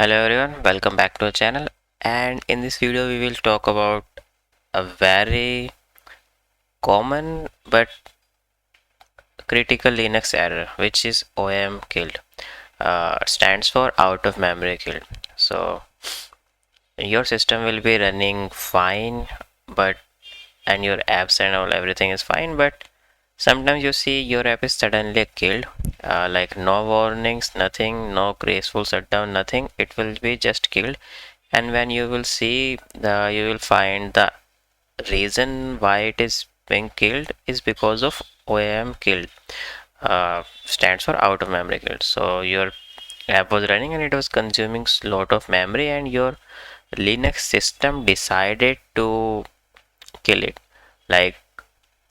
Hello everyone, welcome back to our channel, and in this video we will talk about a very common but critical Linux error, which is OM killed. Stands for out of memory killed. So your system will be running fine, but and your apps and all everything is fine, but sometimes you see your app is suddenly killed, like no warnings, nothing, no graceful shutdown, nothing. It will be just killed, and when you will see you will find the reason why it is being killed is because of OAM killed. Stands for out of memory killed. So your app was running and it was consuming lot of memory, and your Linux system decided to kill it. Like,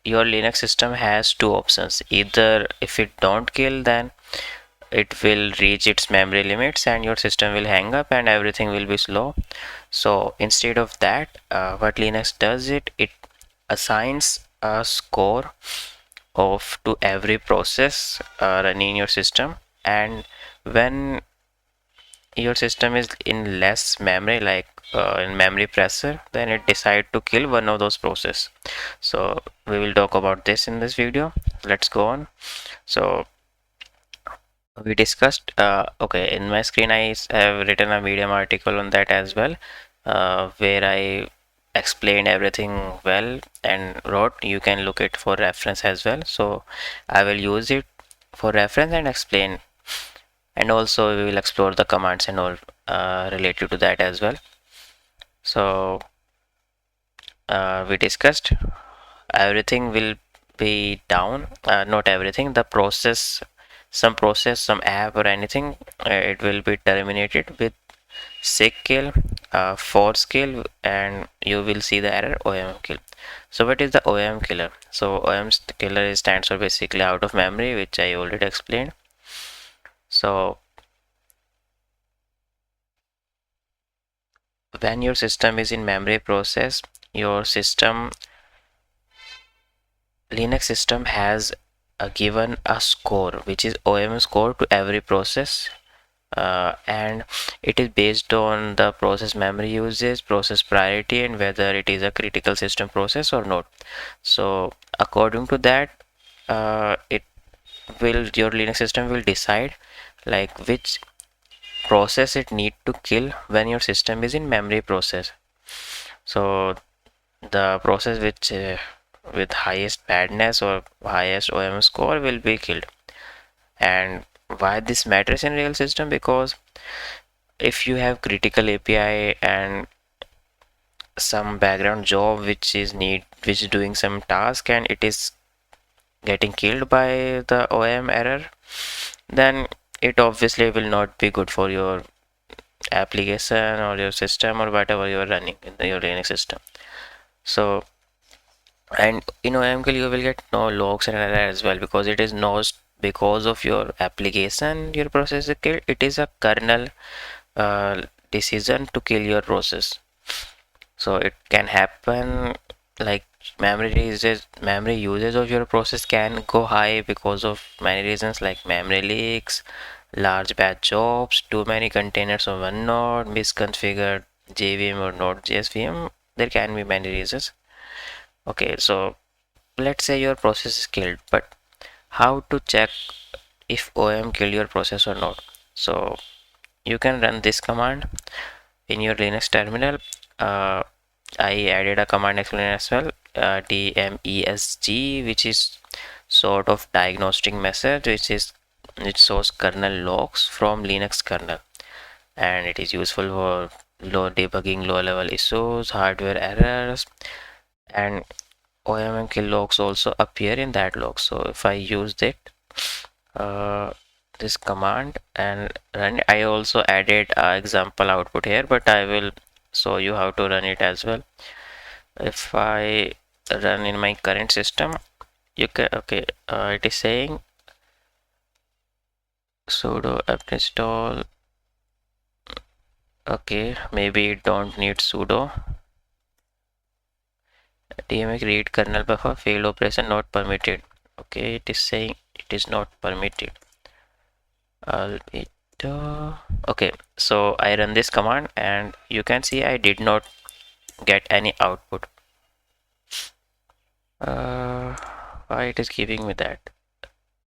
your Linux system has two options: either if it don't kill, then it will reach its memory limits and your system will hang up and everything will be slow. So instead of that, what Linux does, it assigns a score of to every process running in your system, and when your system is in less memory, like in memory pressure, then it decide to kill one of those process. So we will talk about this in this video. Let's go on. So we discussed, okay, in my screen I have written a Medium article on that as well, where I explained everything well and wrote. You can look it for reference as well, so I will use it for reference and explain, and also we will explore the commands and all related to that as well. So we discussed everything will be down, not everything, the process, some process, some app or anything, it will be terminated with sick kill, force kill, and you will see the error OM kill. So what is the OM killer? So OM killer stands for basically out of memory, which I already explained. So when your system is in memory process, your system, Linux system has given a score, which is OM score, to every process, and it is based on the process memory usage, process priority, and whether it is a critical system process or not. So according to that, it will, your Linux system will decide like which process it need to kill when your system is in memory process. So the process which with highest badness or highest OM score will be killed. And why this matters in real system? Because if you have critical API and some background job which is doing some task and it is getting killed by the OM error, then it obviously will not be good for your application or your system or whatever you are running in your Linux system. So, and in OMKL you will get no logs and error as well, because it is not because of your application your process is killed. It is a kernel decision to kill your process. So it can happen, like memory usage of your process can go high because of many reasons, like memory leaks, large batch jobs, too many containers on one node, misconfigured JVM or Node.js VM. There can be many reasons. Okay, so let's say your process is killed, but how to check if OM killed your process or not? So you can run this command in your Linux terminal. I added a command explainer as well, dmesg, which is sort of diagnostic message, which shows kernel logs from Linux kernel, and it is useful for debugging low level issues, hardware errors, and OM kill logs also appear in that log. So if I use it, this command and run, I also added example output here, but I will show you how to run it as well. If I run in my current system, you can, okay, it is saying sudo apt install. Okay, maybe it don't need sudo. dmx read kernel buffer, failed operation not permitted. Okay, it is saying it is not permitted. Okay, so I run this command and you can see I did not get any output. Why it is giving me that?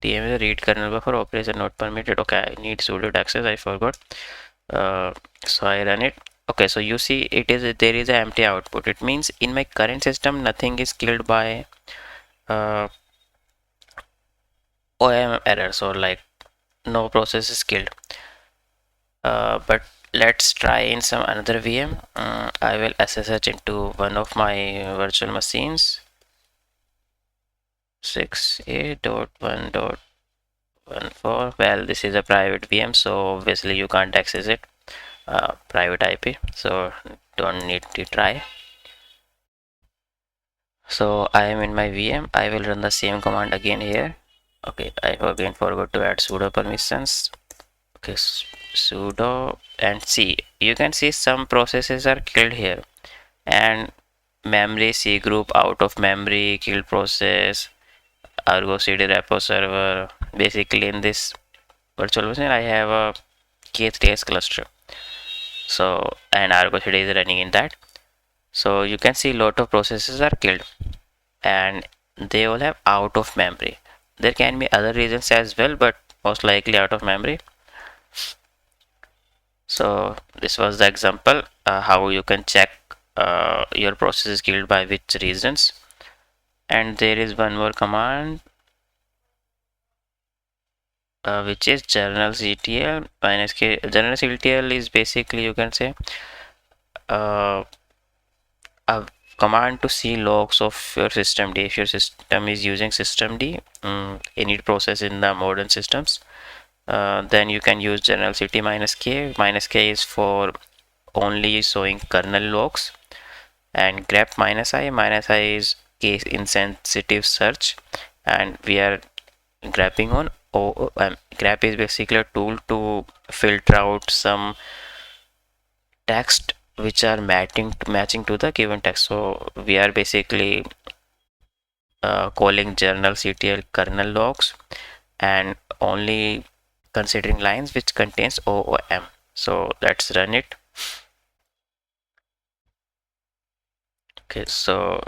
TM is a read kernel buffer operation not permitted. Okay, I need sudo access, I forgot. So I run it. Okay, so you see there is an empty output. It means in my current system nothing is killed by OM errors, or like no process is killed. But let's try in some another VM. I will SSH into one of my virtual machines, 6.8.1.14. Well, this is a private VM, so obviously you can't access it. Private IP, so don't need to try. So I am in my VM. I will run the same command again here. Okay, I again forgot to add sudo permissions. Okay, sudo, and see, you can see some processes are killed here, and memory C group out of memory killed process, Argo CD repo server. Basically in this virtual machine I have a K3s cluster, so and Argo CD is running in that. So you can see lot of processes are killed and they all have out of memory. There can be other reasons as well, but most likely out of memory. So this was the example how you can check your process is killed by which reasons. And there is one more command which is journalctl -k. Journalctl is basically, you can say, a command to see logs of your systemd. If your system is using systemd, any process in the modern systems, then you can use journalct -k. -k is for only showing kernel logs, and grep -i is case insensitive search, and we are grabbing on OOM. Grep is basically a tool to filter out some text which are matching to the given text. So we are basically calling journalctl kernel logs and only considering lines which contains OOM. So let's run it. Okay, so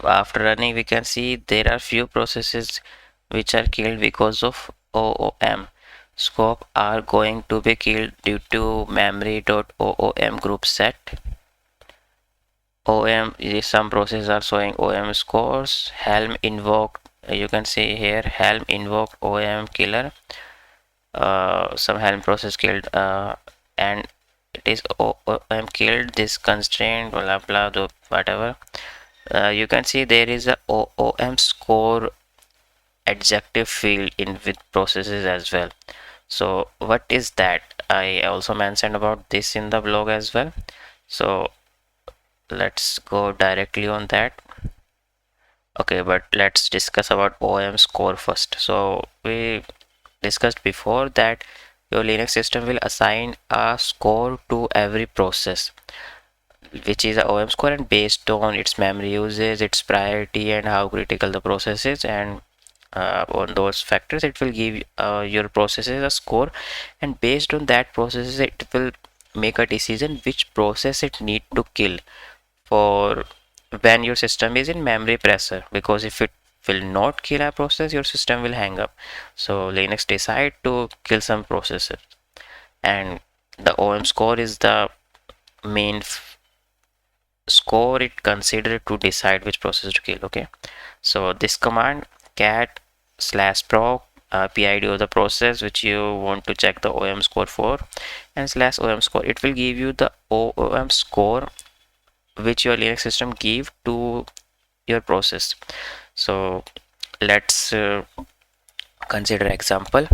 after running we can see there are few processes which are killed because of OOM. Scope are going to be killed due to memory.oom group set. OM, some processes are showing OM scores. Helm invoked, you can see here Helm invoked OM killer. Some Helm process killed, and it is OM killed this constraint, blah blah, whatever. You can see there is a OOM score adjective field in with processes as well. So what is that? I also mentioned about this in the blog as well. So let's go directly on that. Okay, but let's discuss about OM score first. So we discussed before that your Linux system will assign a score to every process, which is a OM score, and based on its memory usage, its priority, and how critical the process is, and on those factors it will give your processes a score, and based on that processes it will make a decision which process it need to kill for when your system is in memory pressure, because if it will not kill a process your system will hang up. So Linux decide to kill some processes, and the OM score is the main score it considered to decide which process to kill. Okay, so this command cat/proc PID of the process which you want to check the OM score for, and /OM score, it will give you the OM score which your Linux system give to your process. So let's consider example.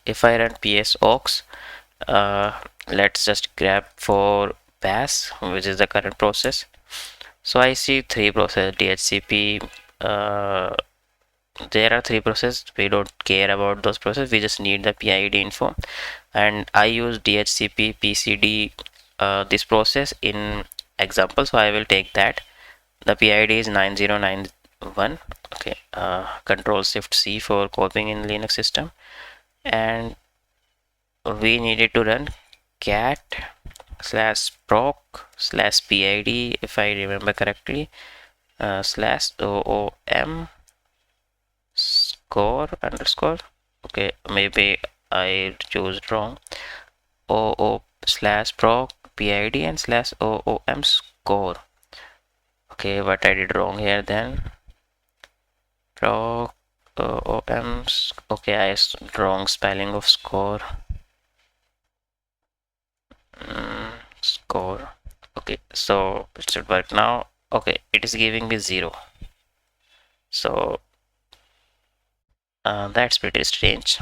If I run ps aux, let's just grab for bash, which is the current process. So I see three processes DHCP. There are three processes. We don't care about those processes, we just need the PID info, and I use DHCP PCD this process in example, so I will take that. The PID is 9091. Okay, Control Shift C for copying in Linux system, and we needed to run cat slash proc slash pid, if I remember correctly, slash oom score underscore. Okay, maybe I chose wrong. oo slash proc pid and slash oom score. Okay, what I did wrong here then. Proc oom. Okay, wrong spelling of score. Score. Okay, so it should work now. Okay, it is giving me 0. So that's pretty strange.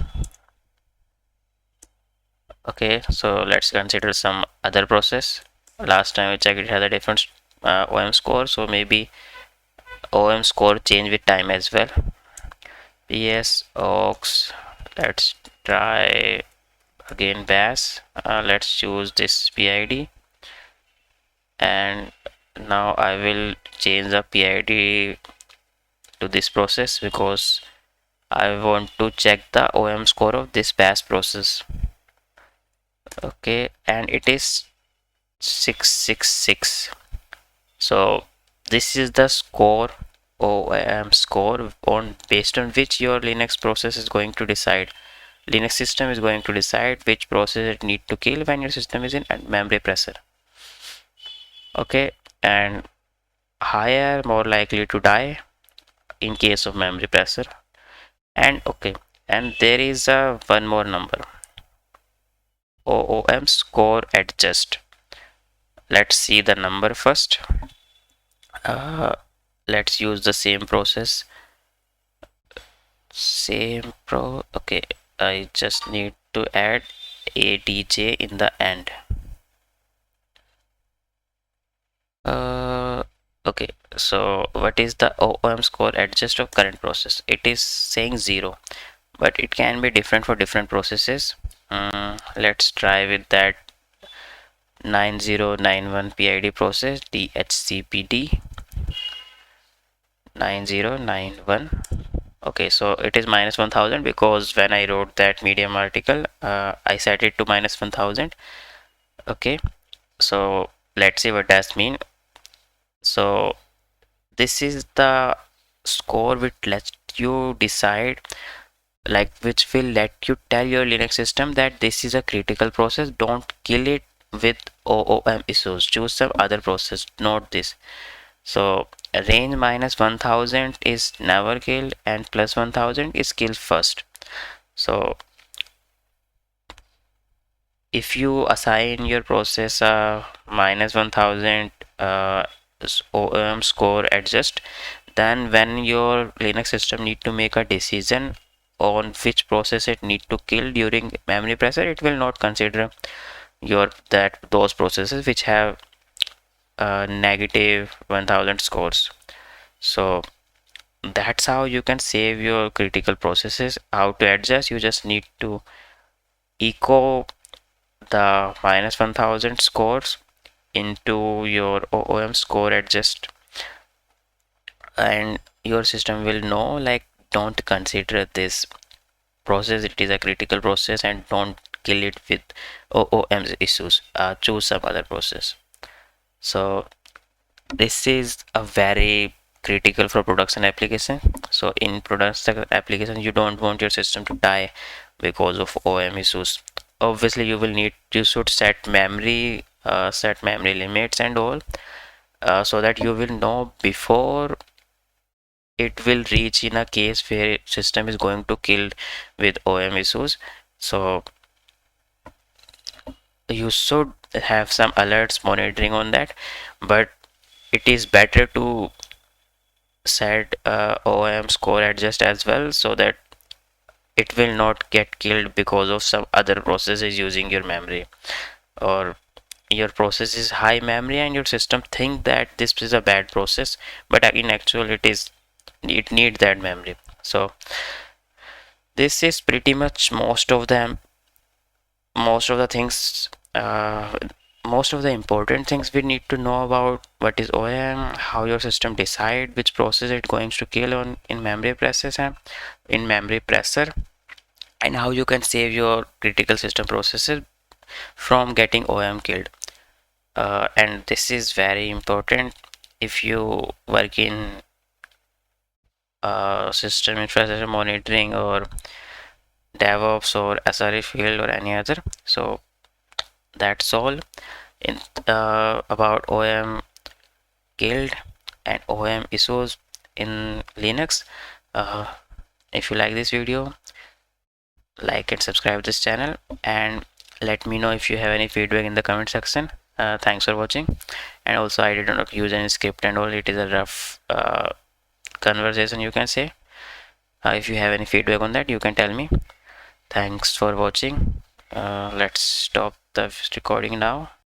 Okay, so let's consider some other process. Last time we checked, it had a different OM score, so maybe OM score change with time as well. PS aux. Let's try again bash. Let's choose this PID, and now I will change the PID to this process because I want to check the OM score of this bash process. Okay, and it is 666. So this is the score, OM score, on based on which your Linux process is going to decide. Linux system is going to decide which process it need to kill when your system is in memory pressure. Okay, and higher, more likely to die in case of memory pressure. And okay, and there is a one more number, OOM score adjust. Let's see the number first. Let's use the same process. Okay, I just need to add ADJ in the end. Okay, so what is the OOM score adjust of current process? It is saying 0, but it can be different for different processes. Let's try with that 9091 PID process, DHCPD 9091. Okay, so it is minus 1000 because when I wrote that Medium article, I set it to minus 1000. Okay, so let's see what that mean. So this is the score which lets you decide, like which will let you tell your Linux system that this is a critical process, don't kill it with OOM issues, choose some other process, not this. So range minus 1000 is never killed and plus 1000 is killed first. So if you assign your process minus 1000 OM score adjust, then when your Linux system need to make a decision on which process it need to kill during memory pressure, it will not consider those processes which have negative 1000 scores. So that's how you can save your critical processes. How to adjust? You just need to echo the minus 1000 scores into your OOM score adjust, and your system will know, like, don't consider this process, it is a critical process, and don't kill it with OOM issues, choose some other process. So this is a very critical for production application. So in production application, you don't want your system to die because of OM issues. Obviously you should set memory limits and all, so that you will know before it will reach in a case where system is going to kill with OM issues. So you should have some alerts monitoring on that, but it is better to set OM score adjust as well, so that it will not get killed because of some other processes using your memory, or your process is high memory and your system think that this is a bad process, but in actual it needs that memory. So this is pretty much most of the things, most of the important things we need to know about what is OM, how your system decide which process it's going to kill on in memory pressure. and how you can save your critical system processes from getting OM killed. And this is very important if you work in system infrastructure monitoring or DevOps or SRE field or any other. So that's all in about OM killed and OM issues in Linux. If you like this video, like and subscribe this channel, and let me know if you have any feedback in the comment section. Thanks for watching. And also, I did not use any script and all. It is a rough conversation, you can say. If you have any feedback on that, you can tell me. Thanks for watching. Let's stop the recording now.